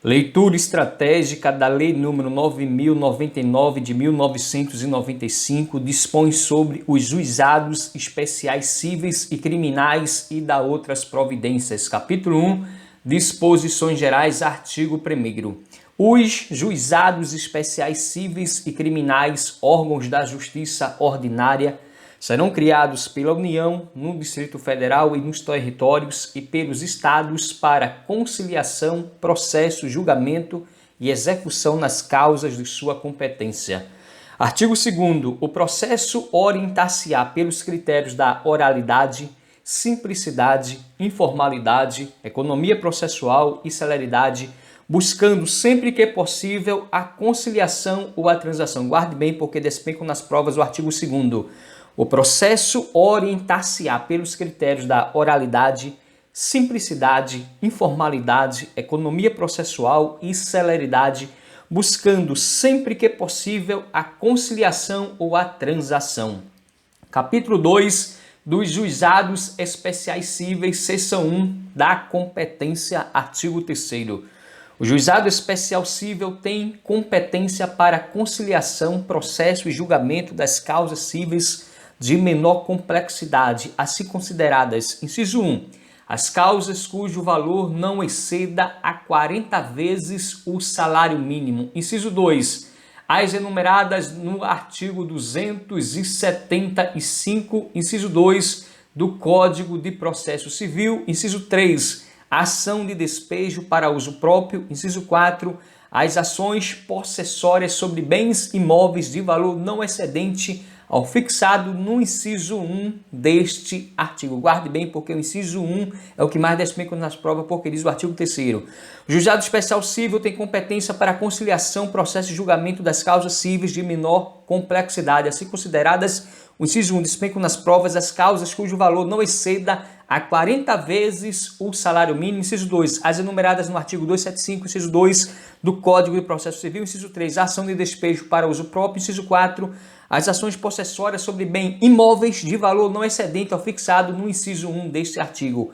Leitura estratégica da Lei nº 9.099 de 1995 dispõe sobre os juizados especiais cíveis e criminais e da outras providências. Capítulo 1. Disposições gerais. Artigo 1º. Os juizados especiais cíveis e criminais, órgãos da justiça ordinária, serão criados pela União, no Distrito Federal e nos territórios e pelos estados para conciliação, processo, julgamento e execução nas causas de sua competência. Artigo 2º. O processo orientar-se-á pelos critérios da oralidade, simplicidade, informalidade, economia processual e celeridade, buscando sempre que possível a conciliação ou a transação. Guarde bem, porque despencam nas provas o artigo 2º. O processo orientar-se-á pelos critérios da oralidade, simplicidade, informalidade, economia processual e celeridade, buscando sempre que possível a conciliação ou a transação. Capítulo 2 dos Juizados Especiais Cíveis, seção 1 da competência, artigo 3º. O juizado especial cível tem competência para conciliação, processo e julgamento das causas cíveis de menor complexidade, assim consideradas: inciso 1, as causas cujo valor não exceda a 40 vezes o salário mínimo; inciso 2, as enumeradas no artigo 275, inciso 2, do Código de Processo Civil; inciso 3, ação de despejo para uso próprio; inciso 4, as ações possessórias sobre bens imóveis de valor não excedente ao fixado no inciso 1 deste artigo. Guarde bem, porque o inciso 1 é o que mais despenca nas provas, porque diz o artigo 3º. O juizado especial cível tem competência para a conciliação, processo e julgamento das causas cíveis de menor complexidade, assim consideradas: o inciso 1, despenca nas provas as causas cujo valor não exceda a 40 vezes o salário mínimo; inciso 2, as enumeradas no artigo 275, inciso 2 do Código de Processo Civil; inciso 3, a ação de despejo para uso próprio; inciso 4, as ações possessórias sobre bem imóveis de valor não excedente ao fixado no inciso 1 deste artigo.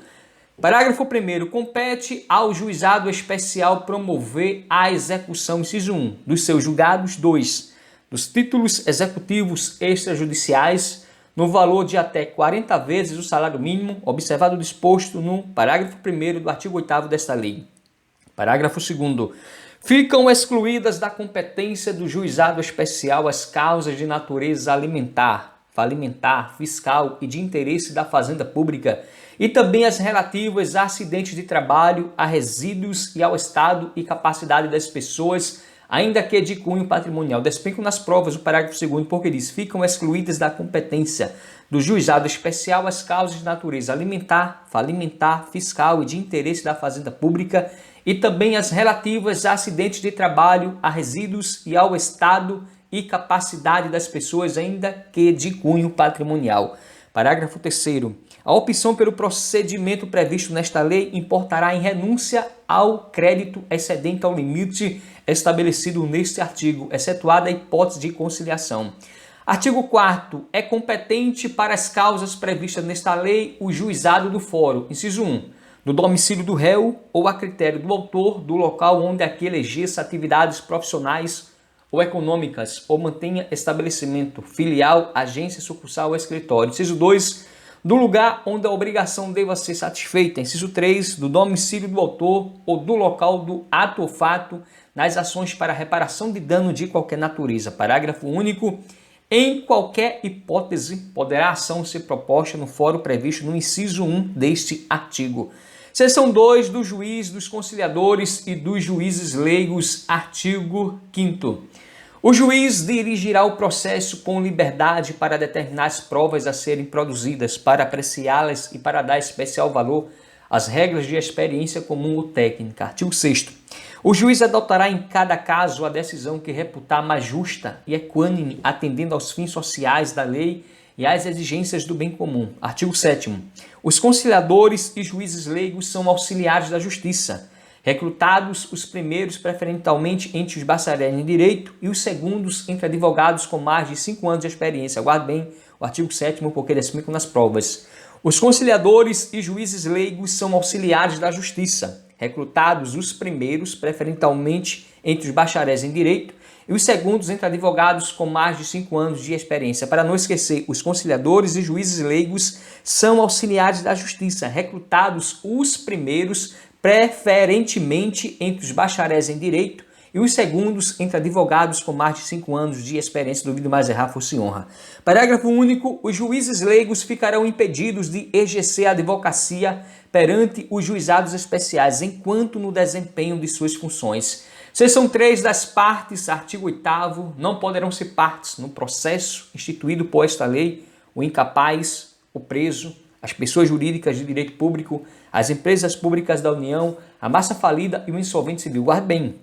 Parágrafo 1º. Compete ao juizado especial promover a execução, inciso 1, dos seus julgados; 2, dos títulos executivos extrajudiciais, no valor de até 40 vezes o salário mínimo, observado o disposto no parágrafo 1º do artigo 8º desta lei. Parágrafo 2º. Ficam excluídas da competência do juizado especial as causas de natureza alimentar, falimentar, fiscal e de interesse da fazenda pública, e também as relativas a acidentes de trabalho, a resíduos e ao estado e capacidade das pessoas, ainda que de cunho patrimonial. Despencam nas provas o parágrafo 2º, porque diz: ficam excluídas da competência do juizado especial as causas de natureza alimentar, falimentar, fiscal e de interesse da fazenda pública, e também as relativas a acidentes de trabalho, a resíduos e ao estado e capacidade das pessoas, ainda que de cunho patrimonial. Parágrafo 3º. A opção pelo procedimento previsto nesta lei importará em renúncia ao crédito excedente ao limite estabelecido neste artigo, excetuada a hipótese de conciliação. Artigo 4º. É competente para as causas previstas nesta lei o juizado do fórum, inciso 1, do domicílio do réu ou a critério do autor do local onde aquele exerça atividades profissionais ou econômicas ou mantenha estabelecimento, filial, agência, sucursal ou escritório. Inciso 2, do lugar onde a obrigação deva ser satisfeita. Inciso 3, do domicílio do autor ou do local do ato ou fato nas ações para reparação de dano de qualquer natureza. Parágrafo único. Em qualquer hipótese, poderá a ação ser proposta no fórum previsto no inciso 1 deste artigo. Seção 2 do juiz, dos conciliadores e dos juízes leigos, artigo 5º. O juiz dirigirá o processo com liberdade para determinar as provas a serem produzidas, para apreciá-las e para dar especial valor às regras de experiência comum ou técnica. Artigo 6º. O juiz adotará em cada caso a decisão que reputar mais justa e equânime, atendendo aos fins sociais da lei e às exigências do bem comum. Artigo 7º. Os conciliadores e juízes leigos são auxiliares da justiça, recrutados os primeiros preferencialmente entre os bacharéis em direito e os segundos entre advogados com mais de 5 anos de experiência. Guarde bem o artigo 7º, porque ele explica nas provas. Os conciliadores e juízes leigos são auxiliares da justiça, recrutados os primeiros, preferencialmente entre os bacharéis em Direito, e os segundos entre advogados com mais de 5 anos de experiência. Para não esquecer, os conciliadores e juízes leigos são auxiliares da Justiça, recrutados os primeiros, preferentemente entre os bacharéis em Direito, e os segundos entre advogados com mais de 5 anos de experiência, duvido mais errar, fosse honra. Parágrafo único. Os juízes leigos ficarão impedidos de exercer a advocacia perante os juizados especiais, enquanto no desempenho de suas funções. Seção 3 das partes, artigo 8º, não poderão ser partes no processo instituído por esta lei o incapaz, o preso, as pessoas jurídicas de direito público, as empresas públicas da União, a massa falida e o insolvente civil. Guarde bem.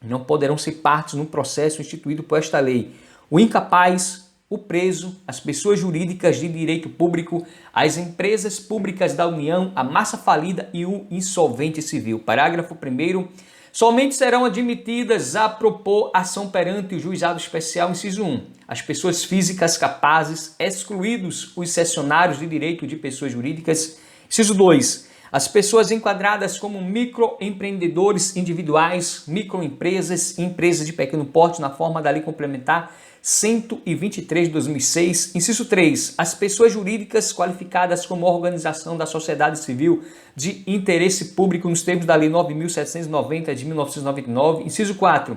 Não poderão ser partes no processo instituído por esta lei o incapaz, o preso, as pessoas jurídicas de direito público, as empresas públicas da União, a massa falida e o insolvente civil. Parágrafo 1º. Somente serão admitidas a propor ação perante o juizado especial, inciso 1, as pessoas físicas capazes, excluídos os cessionários de direito de pessoas jurídicas, inciso 2, as pessoas enquadradas como microempreendedores individuais, microempresas e empresas de pequeno porte na forma da Lei Complementar 123 de 2006. Inciso 3. As pessoas jurídicas qualificadas como organização da sociedade civil de interesse público nos termos da Lei 9.790 de 1999. Inciso 4.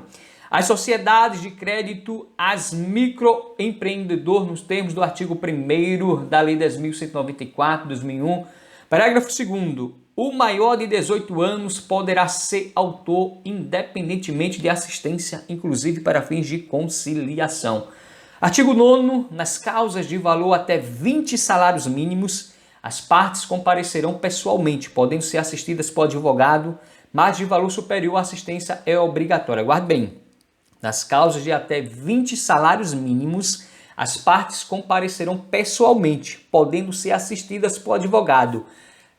As sociedades de crédito, as microempreendedor nos termos do artigo 1º da Lei 10.194 de 2001. Parágrafo 2º. O maior de 18 anos poderá ser autor independentemente de assistência, inclusive para fins de conciliação. Artigo 9º. Nas causas de valor até 20 salários mínimos, as partes comparecerão pessoalmente, podendo ser assistidas por advogado, mas de valor superior a assistência é obrigatória. Guarde bem. Nas causas de até 20 salários mínimos, as partes comparecerão pessoalmente, podendo ser assistidas por advogado.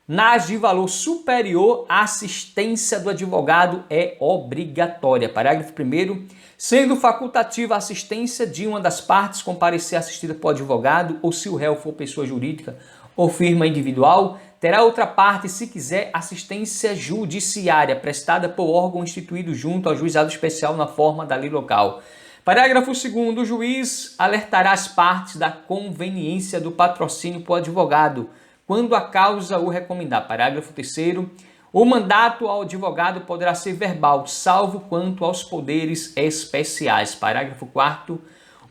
Nas de valor superior, a assistência do advogado é obrigatória. Parágrafo 1º. Sendo facultativa a assistência de uma das partes comparecer assistida por advogado, ou se o réu for pessoa jurídica ou firma individual, terá outra parte, se quiser, assistência judiciária prestada por órgão instituído junto ao juizado especial na forma da lei local. Parágrafo 2º. O juiz alertará as partes da conveniência do patrocínio por advogado, quando a causa o recomendar. Parágrafo 3º. O mandato ao advogado poderá ser verbal, salvo quanto aos poderes especiais. Parágrafo 4º.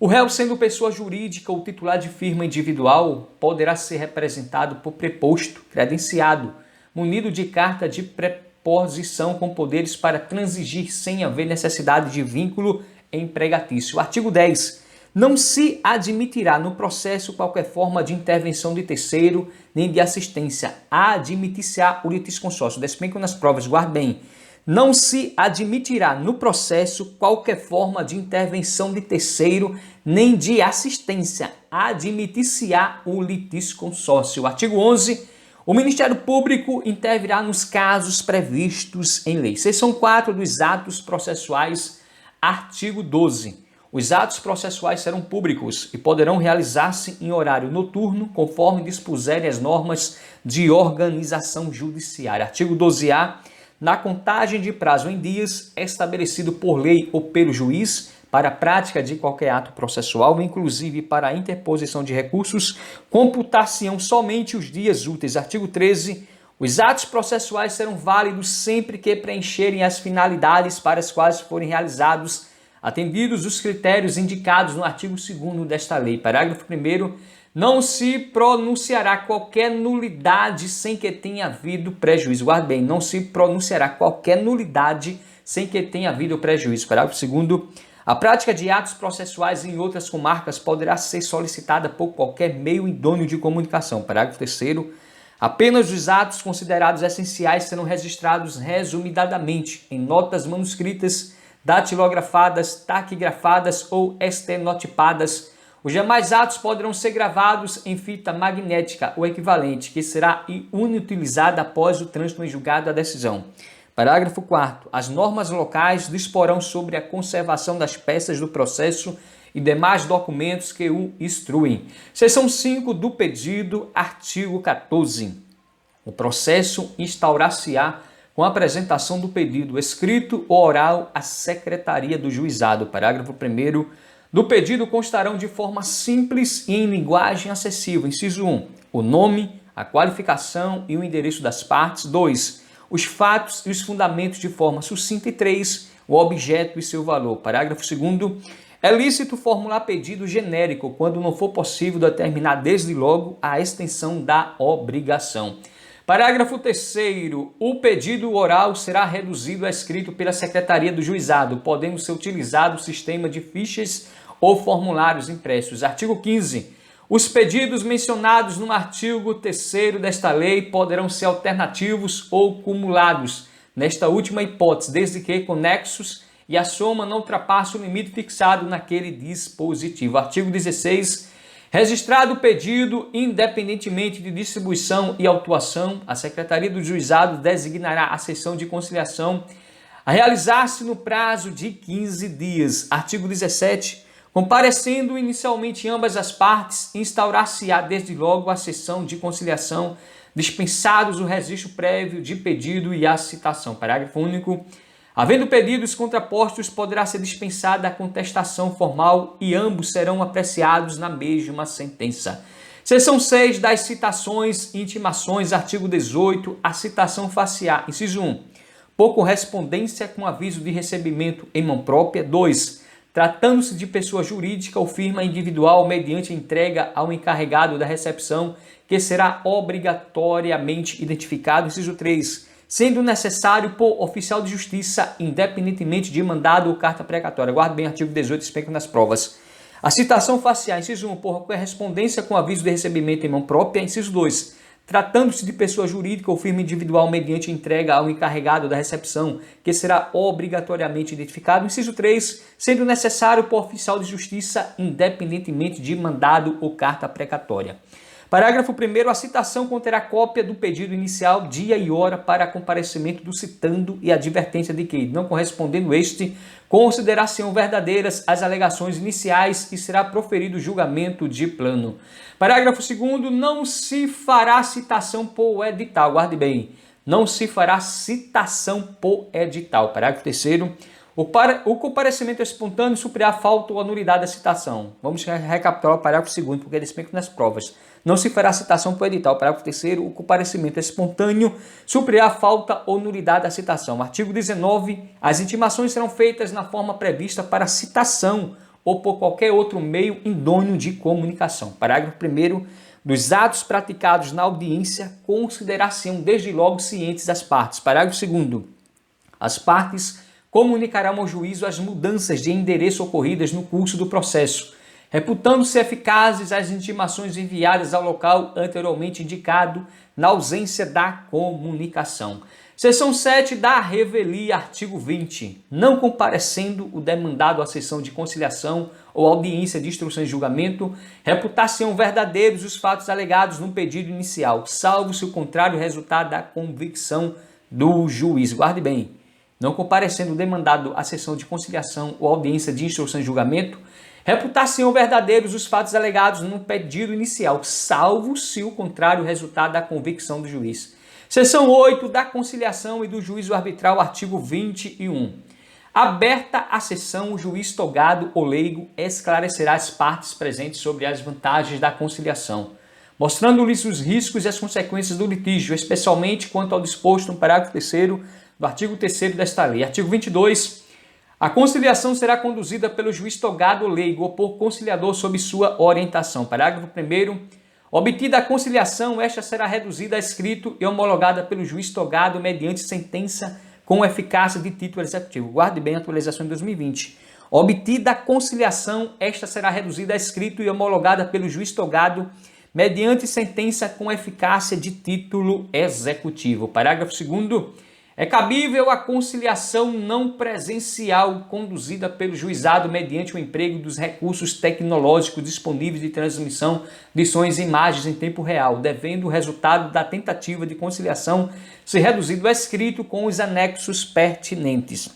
O réu, sendo pessoa jurídica ou titular de firma individual, poderá ser representado por preposto, credenciado, munido de carta de preposição com poderes para transigir sem haver necessidade de vínculo empregatício. Artigo 10. Não se admitirá no processo qualquer forma de intervenção de terceiro, nem de assistência. Admitir-se-á o litisconsórcio. Despenco nas provas, guarde bem. Não se admitirá no processo qualquer forma de intervenção de terceiro, nem de assistência. Admitir-se-á o litisconsórcio. Artigo 11. O Ministério Público intervirá nos casos previstos em lei. Seção 4 dos atos processuais. Artigo 12. Os atos processuais serão públicos e poderão realizar-se em horário noturno, conforme dispuserem as normas de organização judiciária. Artigo 12A. Na contagem de prazo em dias estabelecido por lei ou pelo juiz para a prática de qualquer ato processual, inclusive para a interposição de recursos, computar-se-ão somente os dias úteis. Artigo 13. Os atos processuais serão válidos sempre que preencherem as finalidades para as quais forem realizados, atendidos os critérios indicados no artigo 2º desta lei. Parágrafo 1º. Não se pronunciará qualquer nulidade sem que tenha havido prejuízo. Guarde bem, não se pronunciará qualquer nulidade sem que tenha havido prejuízo. Parágrafo 2º. A prática de atos processuais em outras comarcas poderá ser solicitada por qualquer meio idôneo de comunicação. Parágrafo 3º. Apenas os atos considerados essenciais serão registrados resumidamente em notas manuscritas, datilografadas, taquigrafadas ou estenotipadas. Os demais atos poderão ser gravados em fita magnética ou equivalente, que será inutilizada após o trânsito em julgado da decisão. Parágrafo 4º. As normas locais disporão sobre a conservação das peças do processo e demais documentos que o instruem. Seção 5 do pedido, artigo 14. O processo instaurar-se-á com a apresentação do pedido escrito ou oral à Secretaria do Juizado. Parágrafo 1º. Do pedido constarão de forma simples e em linguagem acessível. Inciso 1. O nome, a qualificação e o endereço das partes. 2. Os fatos e os fundamentos de forma sucinta. E 3. O objeto e seu valor. Parágrafo 2º. É lícito formular pedido genérico quando não for possível determinar desde logo a extensão da obrigação. Parágrafo 3º. O pedido oral será reduzido a escrito pela Secretaria do Juizado, podendo ser utilizado o sistema de fichas ou formulários impressos. Artigo 15. Os pedidos mencionados no artigo 3º desta lei poderão ser alternativos ou cumulados, nesta última hipótese, desde que conexos e a soma não ultrapasse o limite fixado naquele dispositivo. Artigo 16. Registrado o pedido, independentemente de distribuição e autuação, a Secretaria do Juizado designará a sessão de conciliação a realizar-se no prazo de 15 dias. Artigo 17. Comparecendo inicialmente ambas as partes, instaurar-se-á desde logo a sessão de conciliação, dispensados o registro prévio de pedido e a citação. Parágrafo único. Havendo pedidos contrapostos, poderá ser dispensada a contestação formal e ambos serão apreciados na mesma sentença. Seção 6 das citações e intimações, artigo 18, a citação facial. Inciso 1. Por correspondência com aviso de recebimento em mão própria. 2. Tratando-se de pessoa jurídica ou firma individual mediante entrega ao encarregado da recepção, que será obrigatoriamente identificado. Inciso 3. Sendo necessário por oficial de justiça, independentemente de mandado ou carta precatória. Guarde bem, artigo 18, explico nas provas. A citação facial, inciso 1, por correspondência com aviso de recebimento em mão própria. Inciso 2, tratando-se de pessoa jurídica ou firma individual mediante entrega ao encarregado da recepção, que será obrigatoriamente identificado. Inciso 3, sendo necessário por oficial de justiça, independentemente de mandado ou carta precatória. Parágrafo 1º. A citação conterá cópia do pedido inicial, dia e hora para comparecimento do citando e advertência de que, não correspondendo este, considerar-se-ão verdadeiras as alegações iniciais e será proferido julgamento de plano. Parágrafo 2º. Não se fará citação por edital. Guarde bem. Não se fará citação por edital. Parágrafo 3º. O comparecimento espontâneo suprirá a falta ou a nulidade da citação. Vamos recapitular o parágrafo 2º, porque ele explica nas provas. Não se fará citação por edital. Parágrafo 3º. O comparecimento espontâneo suprirá a falta ou nulidade da citação. Artigo 19. As intimações serão feitas na forma prevista para citação ou por qualquer outro meio idôneo de comunicação. Parágrafo 1º. Dos atos praticados na audiência, considerar-se-ão desde logo cientes das partes. Parágrafo 2º. As partes comunicarão ao juízo as mudanças de endereço ocorridas no curso do processo, reputando-se eficazes as intimações enviadas ao local anteriormente indicado na ausência da comunicação. Seção 7 da revelia, artigo 20. Não comparecendo o demandado à sessão de conciliação ou audiência de instrução e julgamento, reputar-se-ão verdadeiros os fatos alegados no pedido inicial, salvo se o contrário resultar da convicção do juiz. Guarde bem. Não comparecendo o demandado à sessão de conciliação ou audiência de instrução e julgamento, reputar-se-ão verdadeiros os fatos alegados no pedido inicial, salvo se o contrário resultar da convicção do juiz. Seção 8 da conciliação e do juízo arbitral, artigo 21. Aberta a sessão, o juiz togado ou leigo esclarecerá as partes presentes sobre as vantagens da conciliação, mostrando-lhes os riscos e as consequências do litígio, especialmente quanto ao disposto no parágrafo 3º do artigo 3º desta lei. Artigo 22. A conciliação será conduzida pelo juiz togado ou leigo ou por conciliador sob sua orientação. Parágrafo 1º. Obtida a conciliação, esta será reduzida a escrito e homologada pelo juiz togado mediante sentença com eficácia de título executivo. Guarde bem a atualização de 2020. Obtida a conciliação, esta será reduzida a escrito e homologada pelo juiz togado mediante sentença com eficácia de título executivo. Parágrafo 2º. É cabível a conciliação não presencial conduzida pelo juizado mediante o emprego dos recursos tecnológicos disponíveis de transmissão de sons e imagens em tempo real, devendo o resultado da tentativa de conciliação ser reduzido a escrito com os anexos pertinentes.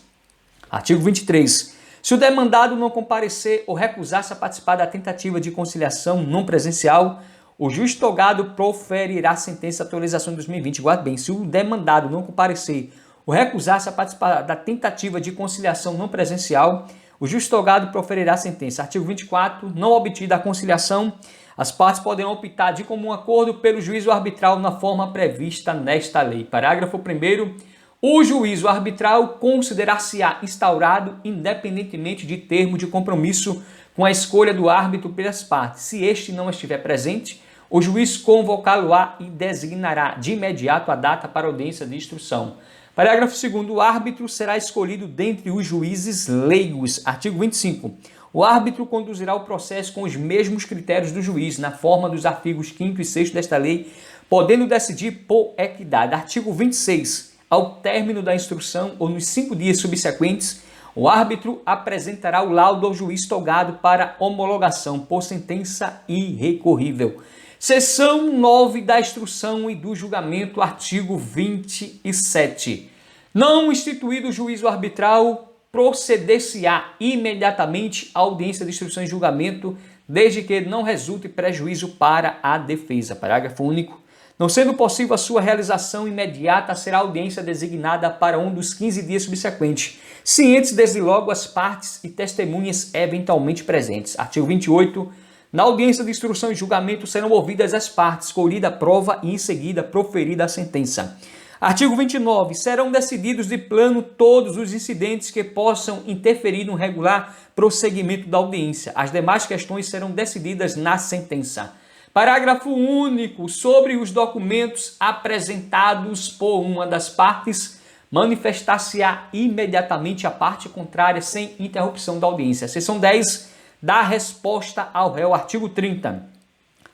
Artigo 23. Se o demandado não comparecer ou recusar-se a participar da tentativa de conciliação não presencial, o juiz togado proferirá sentença de atualização de 2020. Guarde bem, se o demandado não comparecer ou recusar-se a participar da tentativa de conciliação não presencial, o juiz togado proferirá a sentença. Artigo 24. Não obtida a conciliação, as partes poderão optar de comum acordo pelo juízo arbitral na forma prevista nesta lei. Parágrafo 1º. O juízo arbitral considerar-se-á instaurado independentemente de termo de compromisso com a escolha do árbitro pelas partes. Se este não estiver presente, o juiz convocá-lo-á e designará de imediato a data para audiência de instrução. Parágrafo 2º. O árbitro será escolhido dentre os juízes leigos. Artigo 25. O árbitro conduzirá o processo com os mesmos critérios do juiz, na forma dos artigos 5º e 6º desta lei, podendo decidir por equidade. Artigo 26. Ao término da instrução ou nos 5 dias subsequentes, o árbitro apresentará o laudo ao juiz togado para homologação por sentença irrecorrível. Seção 9 da instrução e do julgamento, artigo 27. Não instituído o juízo arbitral, proceder-se-á imediatamente à audiência de instrução e julgamento, desde que não resulte prejuízo para a defesa. Parágrafo único. Não sendo possível a sua realização imediata, será a audiência designada para um dos 15 dias subsequentes, cientes desde logo as partes e testemunhas eventualmente presentes. Artigo 28. Na audiência de instrução e julgamento serão ouvidas as partes, colhida a prova e em seguida proferida a sentença. Artigo 29. Serão decididos de plano todos os incidentes que possam interferir no regular prosseguimento da audiência. As demais questões serão decididas na sentença. Parágrafo único. Sobre os documentos apresentados por uma das partes, manifestar-se-á imediatamente a parte contrária sem interrupção da audiência. Seção 10. Da resposta ao réu. Artigo 30.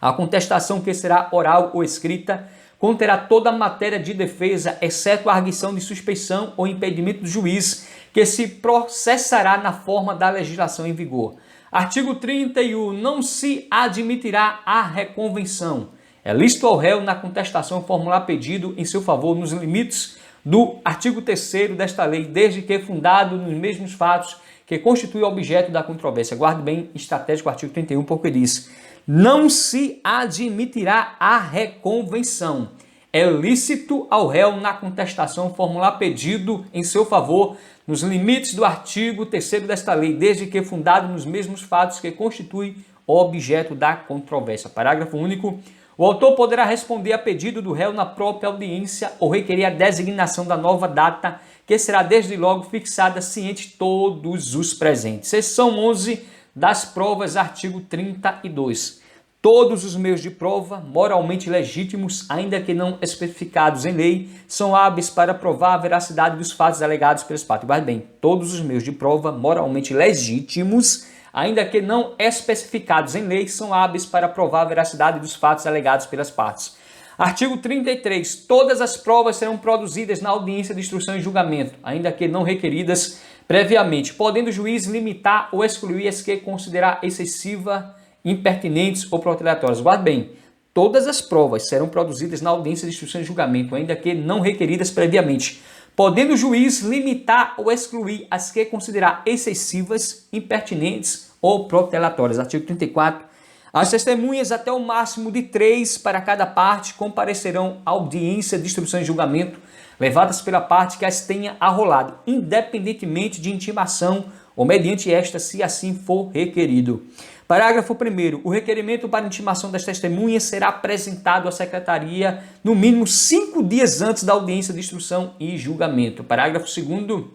A contestação, que será oral ou escrita, conterá toda a matéria de defesa, exceto a arguição de suspeição ou impedimento do juiz, que se processará na forma da legislação em vigor. Artigo 31. Não se admitirá a reconvenção. É lícito ao réu, na contestação, formular pedido em seu favor nos limites do artigo 3º desta lei, desde que fundado nos mesmos fatos que constitui objeto da controvérsia. Guarde bem, estratégico, artigo 31, porque diz: não se admitirá a reconvenção. É lícito ao réu, na contestação, formular pedido em seu favor nos limites do artigo 3º desta lei, desde que fundado nos mesmos fatos que constitui objeto da controvérsia. Parágrafo único. O autor poderá responder a pedido do réu na própria audiência ou requerer a designação da nova data, que será desde logo fixada ciente todos os presentes. Seção 11 das provas, artigo 32. Todos os meios de prova, moralmente legítimos, ainda que não especificados em lei, são hábeis para provar a veracidade dos fatos alegados pelas partes. Guarde bem, todos os meios de prova, moralmente legítimos, ainda que não especificados em lei, são hábeis para provar a veracidade dos fatos alegados pelas partes. Artigo 33. Todas as provas serão produzidas na audiência de instrução e julgamento, ainda que não requeridas previamente, podendo o juiz limitar ou excluir as que considerar excessiva, impertinentes ou protelatórias. Guarde bem, todas as provas serão produzidas na audiência de instrução e julgamento, ainda que não requeridas previamente, podendo o juiz limitar ou excluir as que considerar excessivas, impertinentes ou protelatórias. Artigo 34. As testemunhas, até o máximo de 3 para cada parte, comparecerão à audiência de instrução e julgamento, levadas pela parte que as tenha arrolado, independentemente de intimação ou mediante esta, se assim for requerido. Parágrafo 1º. O requerimento para intimação das testemunhas será apresentado à secretaria no mínimo 5 dias antes da audiência de instrução e julgamento. Parágrafo 2º.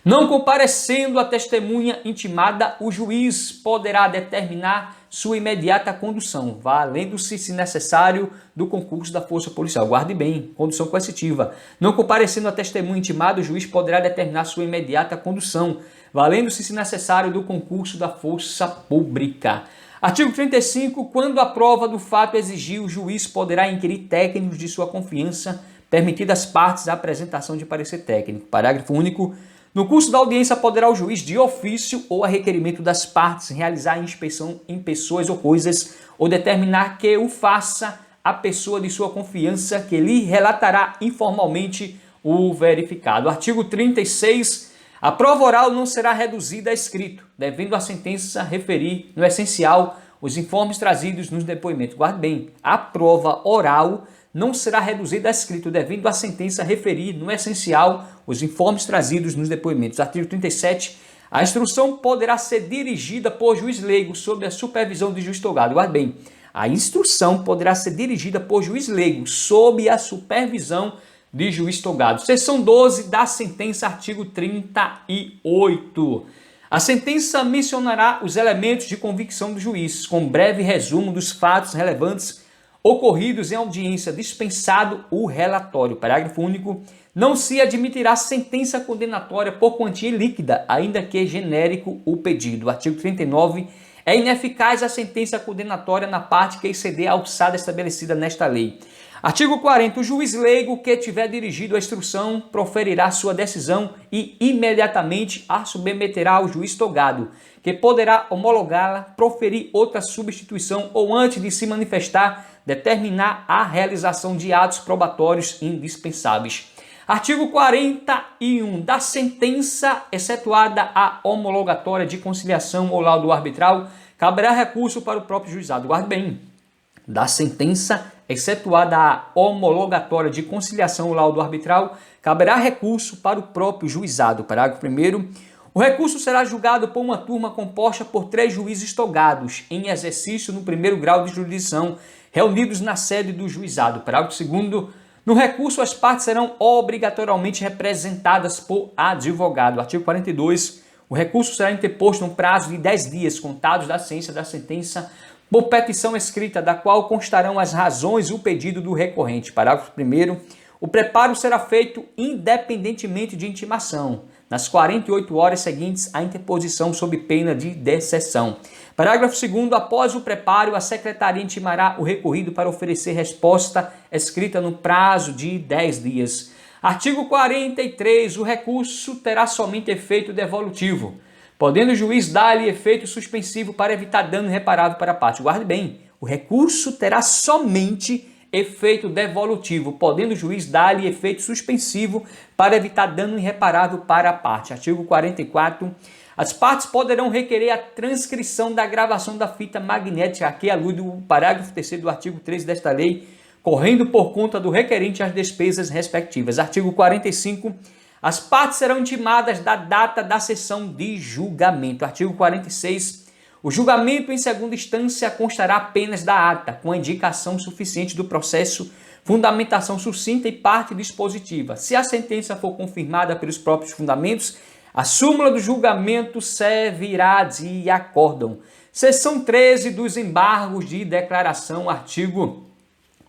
Não comparecendo a testemunha intimada, o juiz poderá determinar sua imediata condução, valendo-se, se necessário, do concurso da força policial. Guarde bem, condução coercitiva. Não comparecendo a testemunha intimada, o juiz poderá determinar sua imediata condução, valendo-se, se necessário, do concurso da força pública. Artigo 35. Quando a prova do fato exigir, o juiz poderá inquirir técnicos de sua confiança, permitida às partes a apresentação de parecer técnico. Parágrafo único. No curso da audiência, poderá o juiz, de ofício ou a requerimento das partes, realizar a inspeção em pessoas ou coisas, ou determinar que o faça a pessoa de sua confiança, que lhe relatará informalmente o verificado. Artigo 36. A prova oral não será reduzida a escrito, devendo a sentença referir, no essencial, os informes trazidos nos depoimentos. Guarde bem, a prova oral não será reduzida a escrito, devendo a sentença referir, no essencial, os informes trazidos nos depoimentos. Artigo 37. A instrução poderá ser dirigida por juiz leigo sob a supervisão de juiz togado. Guarde bem, a instrução poderá ser dirigida por juiz leigo sob a supervisão de juiz togado. Seção 12 da sentença, artigo 38. A sentença mencionará os elementos de convicção do juiz, com breve resumo dos fatos relevantes ocorridos em audiência, dispensado o relatório. Parágrafo único. Não se admitirá sentença condenatória por quantia líquida, ainda que genérico o pedido. Artigo 39. É ineficaz a sentença condenatória na parte que exceder a alçada estabelecida nesta lei. Artigo 40. O juiz leigo que tiver dirigido a instrução proferirá sua decisão e imediatamente a submeterá ao juiz togado, que poderá homologá-la, proferir outra substituição ou, antes de se manifestar, determinar a realização de atos probatórios indispensáveis. Artigo 41. Da sentença, excetuada a homologatória de conciliação ou laudo arbitral, caberá recurso para o próprio juizado. Guarde bem. Da sentença, excetuada a homologatória de conciliação ou laudo arbitral, caberá recurso para o próprio juizado. Parágrafo 1º. O recurso será julgado por uma turma composta por 3 juízes togados, em exercício no primeiro grau de jurisdição, reunidos na sede do juizado. Parágrafo 2º. No recurso, as partes serão obrigatoriamente representadas por advogado. Artigo 42. O recurso será interposto no prazo de 10 dias, contados da ciência da sentença, por petição escrita, da qual constarão as razões e o pedido do recorrente. Parágrafo 1º. O preparo será feito independentemente de intimação, nas 48 horas seguintes à interposição, sob pena de deserção. Parágrafo 2º. Após o preparo, a secretaria intimará o recorrido para oferecer resposta escrita no prazo de 10 dias. Artigo 43. O recurso terá somente efeito devolutivo, podendo o juiz dar-lhe efeito suspensivo para evitar dano irreparável para a parte. Guarde bem, o recurso terá somente efeito devolutivo, podendo o juiz dar-lhe efeito suspensivo para evitar dano irreparável para a parte. Artigo 44. As partes poderão requerer a transcrição da gravação da fita magnética, aqui alude o parágrafo 3º do artigo 13 desta lei, correndo por conta do requerente as despesas respectivas. Artigo 45. As partes serão intimadas da data da sessão de julgamento. Artigo 46. O julgamento em segunda instância constará apenas da ata, com a indicação suficiente do processo, fundamentação sucinta e parte dispositiva. Se a sentença for confirmada pelos próprios fundamentos, a súmula do julgamento servirá de acórdão. Seção 13 dos embargos de declaração, artigo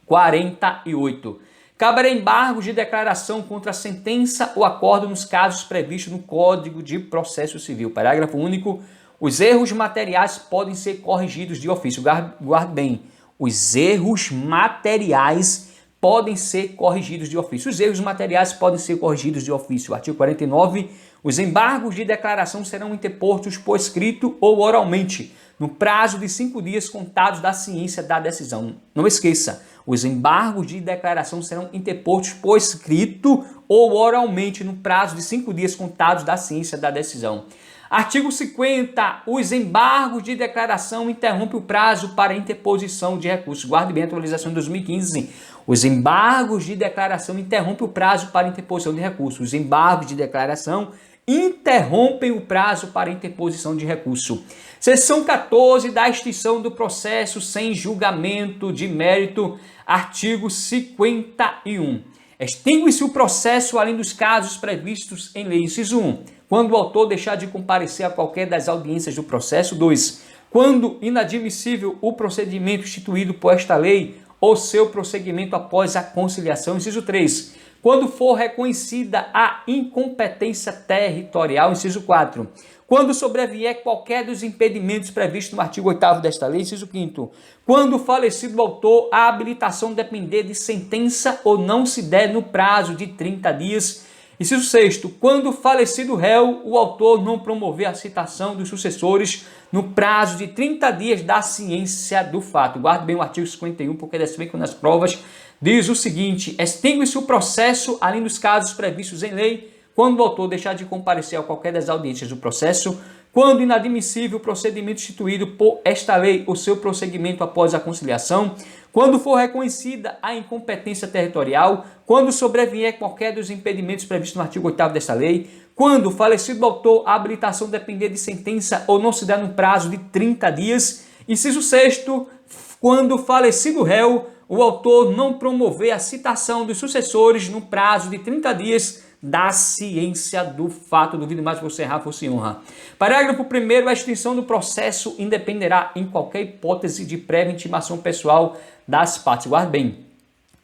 48. Caberá embargos de declaração contra a sentença ou acordo nos casos previstos no Código de Processo Civil. Parágrafo único. Os erros materiais podem ser corrigidos de ofício. Guarde bem, os erros materiais podem ser corrigidos de ofício. Os erros materiais podem ser corrigidos de ofício. Artigo 49. Os embargos de declaração serão interpostos por escrito ou oralmente, no prazo de 5 dias contados da ciência da decisão. Não esqueça, os embargos de declaração serão interpostos por escrito ou oralmente, no prazo de 5 dias contados da ciência da decisão. Artigo 50. Os embargos de declaração interrompem o prazo para interposição de recursos. Guarde bem a atualização de 2015. Os embargos de declaração interrompem o prazo para interposição de recursos. Os embargos de declaração interrompem o prazo para interposição de recurso. Seção 14 da extinção do processo sem julgamento de mérito. Artigo 51. Extingue-se o processo além dos casos previstos em lei. Inciso 1. Quando o autor deixar de comparecer a qualquer das audiências do processo. 2. Quando inadmissível o procedimento instituído por esta lei ou seu prosseguimento após a conciliação. Inciso 3. Quando for reconhecida a incompetência territorial. Inciso 4. Quando sobrevier qualquer dos impedimentos previstos no artigo 8º desta lei. Inciso 5º. Quando o falecido autor, a habilitação depender de sentença ou não se der no prazo de 30 dias. Inciso 6º. Quando o falecido réu, o autor não promover a citação dos sucessores no prazo de 30 dias da ciência do fato. Guarde bem o artigo 51, porque dessa vez nas provas diz o seguinte: extingue-se o processo, além dos casos previstos em lei, quando o autor deixar de comparecer a qualquer das audiências do processo, quando inadmissível o procedimento instituído por esta lei ou seu prosseguimento após a conciliação, quando for reconhecida a incompetência territorial, quando sobrevier qualquer dos impedimentos previstos no artigo 8º desta lei, quando o falecido autor a habilitação depender de sentença ou não se der no prazo de 30 dias, inciso 6º, quando o falecido réu, o autor não promover a citação dos sucessores no prazo de 30 dias da ciência do fato. Duvido mais que você errar, fosse honra. Parágrafo 1º, a extinção do processo independerá em qualquer hipótese de prévia intimação pessoal das partes. Guarde bem,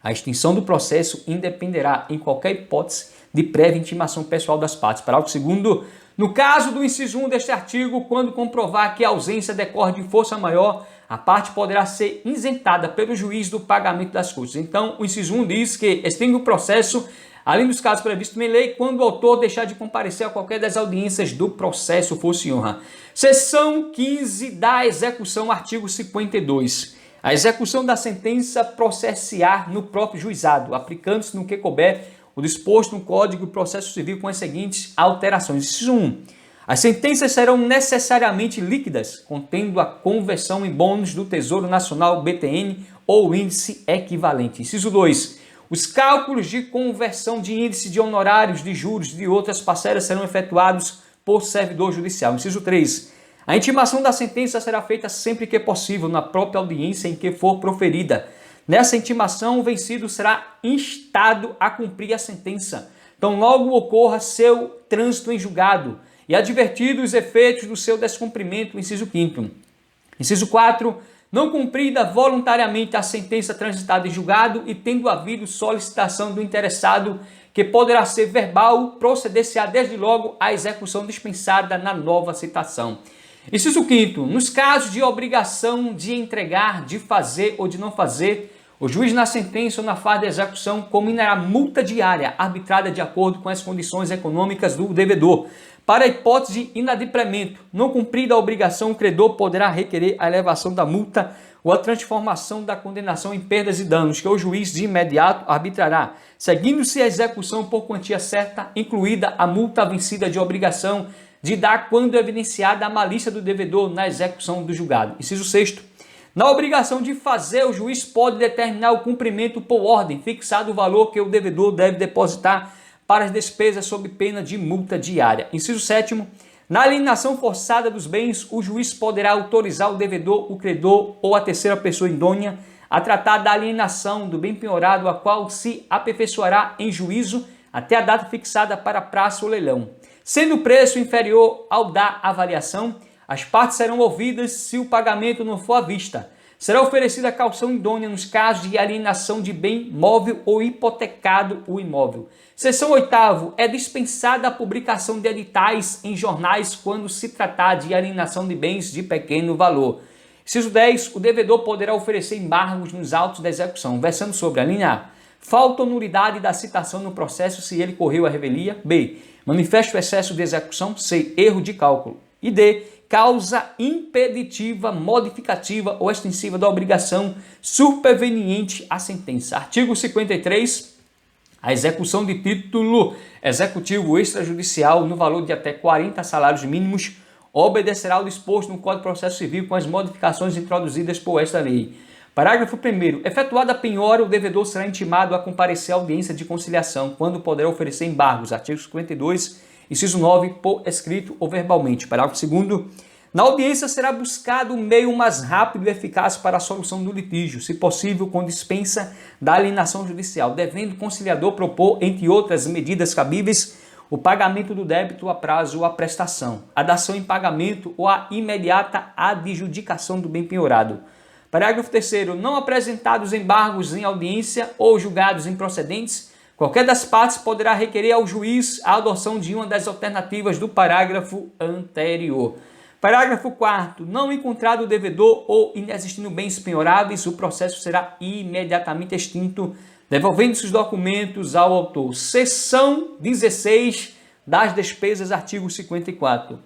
a extinção do processo independerá em qualquer hipótese de prévia intimação pessoal das partes. Parágrafo 2º, no caso do inciso 1 deste artigo, quando comprovar que a ausência decorre de força maior, a parte poderá ser isentada pelo juiz do pagamento das custas. Então, o inciso 1 diz que extingue o processo, além dos casos previstos em lei, quando o autor deixar de comparecer a qualquer das audiências do processo, fosse honra. Seção 15 da execução, artigo 52. A execução da sentença processear no próprio juizado, aplicando-se no que couber o disposto no Código de Processo Civil com as seguintes alterações. Inciso 1. As sentenças serão necessariamente líquidas, contendo a conversão em bônus do Tesouro Nacional BTN ou índice equivalente. Inciso 2. Os cálculos de conversão de índice de honorários, de juros e de outras parcelas serão efetuados por servidor judicial. Inciso 3. A intimação da sentença será feita sempre que possível na própria audiência em que for proferida. Nessa intimação, o vencido será instado a cumprir a sentença. Então, logo ocorra seu trânsito em julgado e advertido os efeitos do seu descumprimento, inciso 5º. Inciso 4. Não cumprida voluntariamente a sentença transitada em julgado e tendo havido solicitação do interessado, que poderá ser verbal, proceder-se-á desde logo à execução dispensada na nova citação. Inciso 5º. Nos casos de obrigação de entregar, de fazer ou de não fazer, o juiz na sentença ou na fase de execução combinará multa diária arbitrada de acordo com as condições econômicas do devedor. Para a hipótese de inadimplemento, não cumprida a obrigação, o credor poderá requerer a elevação da multa ou a transformação da condenação em perdas e danos, que o juiz de imediato arbitrará, seguindo-se a execução por quantia certa, incluída a multa vencida de obrigação de dar quando evidenciada a malícia do devedor na execução do julgado. Inciso 6º. Na obrigação de fazer, o juiz pode determinar o cumprimento por ordem, fixado o valor que o devedor deve depositar para as despesas sob pena de multa diária. Inciso 7º. Na alienação forçada dos bens, o juiz poderá autorizar o devedor, o credor ou a terceira pessoa idônea a tratar da alienação do bem penhorado, a qual se aperfeiçoará em juízo até a data fixada para praça ou leilão. Sendo o preço inferior ao da avaliação, as partes serão ouvidas se o pagamento não for à vista. Será oferecida a caução idônea nos casos de alienação de bem móvel ou hipotecado o imóvel. Seção 8º. É dispensada a publicação de editais em jornais quando se tratar de alienação de bens de pequeno valor. Inciso 10. O devedor poderá oferecer embargos nos autos da execução, versando sobre a linha A. Falta ou nulidade da citação no processo se ele correu a revelia. B. Manifesto excesso de execução. C. Erro de cálculo. E D. Causa impeditiva, modificativa ou extensiva da obrigação superveniente à sentença. Artigo 53. A execução de título executivo extrajudicial no valor de até 40 salários mínimos obedecerá ao disposto no Código de Processo Civil com as modificações introduzidas por esta lei. Parágrafo 1º. Efetuada a penhora, o devedor será intimado a comparecer à audiência de conciliação, quando poderá oferecer embargos. Artigo 52, inciso 9, por escrito ou verbalmente. Parágrafo 2º. Na audiência será buscado o meio mais rápido e eficaz para a solução do litígio, se possível com dispensa da alienação judicial, devendo o conciliador propor, entre outras medidas cabíveis, o pagamento do débito a prazo ou a prestação, a dação em pagamento ou a imediata adjudicação do bem penhorado. Parágrafo 3º. Não apresentados embargos em audiência ou julgados improcedentes, qualquer das partes poderá requerer ao juiz a adoção de uma das alternativas do parágrafo anterior. Parágrafo 4º. Não encontrado o devedor ou inexistindo bens penhoráveis, o processo será imediatamente extinto, devolvendo-se os documentos ao autor. Seção 16 das despesas, artigo 54.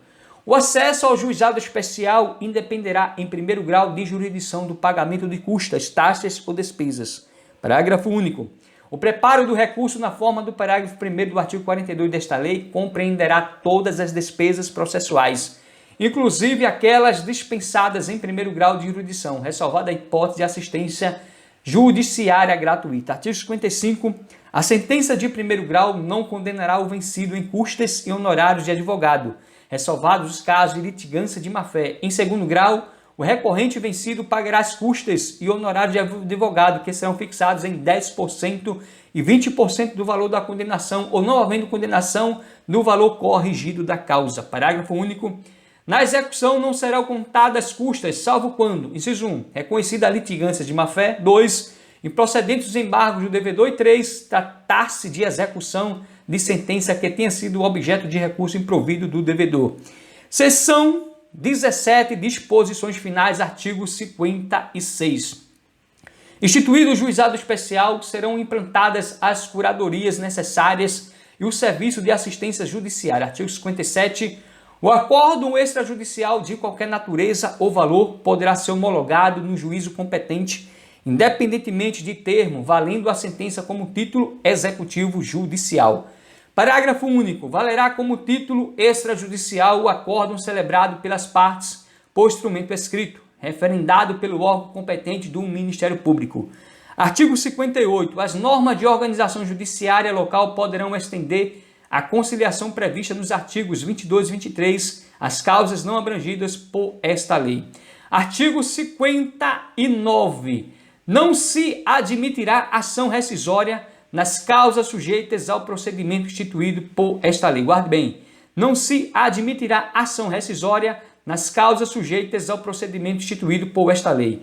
O acesso ao juizado especial independerá, em primeiro grau, de jurisdição do pagamento de custas, taxas ou despesas. Parágrafo único. O preparo do recurso na forma do parágrafo 1º do artigo 42 desta lei compreenderá todas as despesas processuais, inclusive aquelas dispensadas em primeiro grau de jurisdição, ressalvada a hipótese de assistência judiciária gratuita. Artigo 55. A sentença de primeiro grau não condenará o vencido em custas e honorários de advogado, ressalvados os casos de litigância de má-fé. Em segundo grau, o recorrente vencido pagará as custas e honorários de advogado, que serão fixados em 10% e 20% do valor da condenação, ou não havendo condenação, no valor corrigido da causa. Parágrafo único. Na execução não serão contadas custas, salvo quando, inciso 1, reconhecida a litigância de má-fé. 2, improcedentes os embargos do devedor. E 3, tratar-se de execução de sentença que tenha sido objeto de recurso improvido do devedor. Seção 17, disposições finais, artigo 56. Instituído o juizado especial, serão implantadas as curadorias necessárias e o serviço de assistência judiciária. Artigo 57. O acordo extrajudicial de qualquer natureza ou valor poderá ser homologado no juízo competente, independentemente de termo, valendo a sentença como título executivo judicial. Parágrafo único. Valerá como título extrajudicial o acórdão celebrado pelas partes por instrumento escrito, referendado pelo órgão competente do Ministério Público. Artigo 58. As normas de organização judiciária local poderão estender a conciliação prevista nos artigos 22 e 23, as causas não abrangidas por esta lei. Artigo 59. Não se admitirá ação rescisória nas causas sujeitas ao procedimento instituído por esta lei. Guarde bem, não se admitirá ação rescisória nas causas sujeitas ao procedimento instituído por esta lei.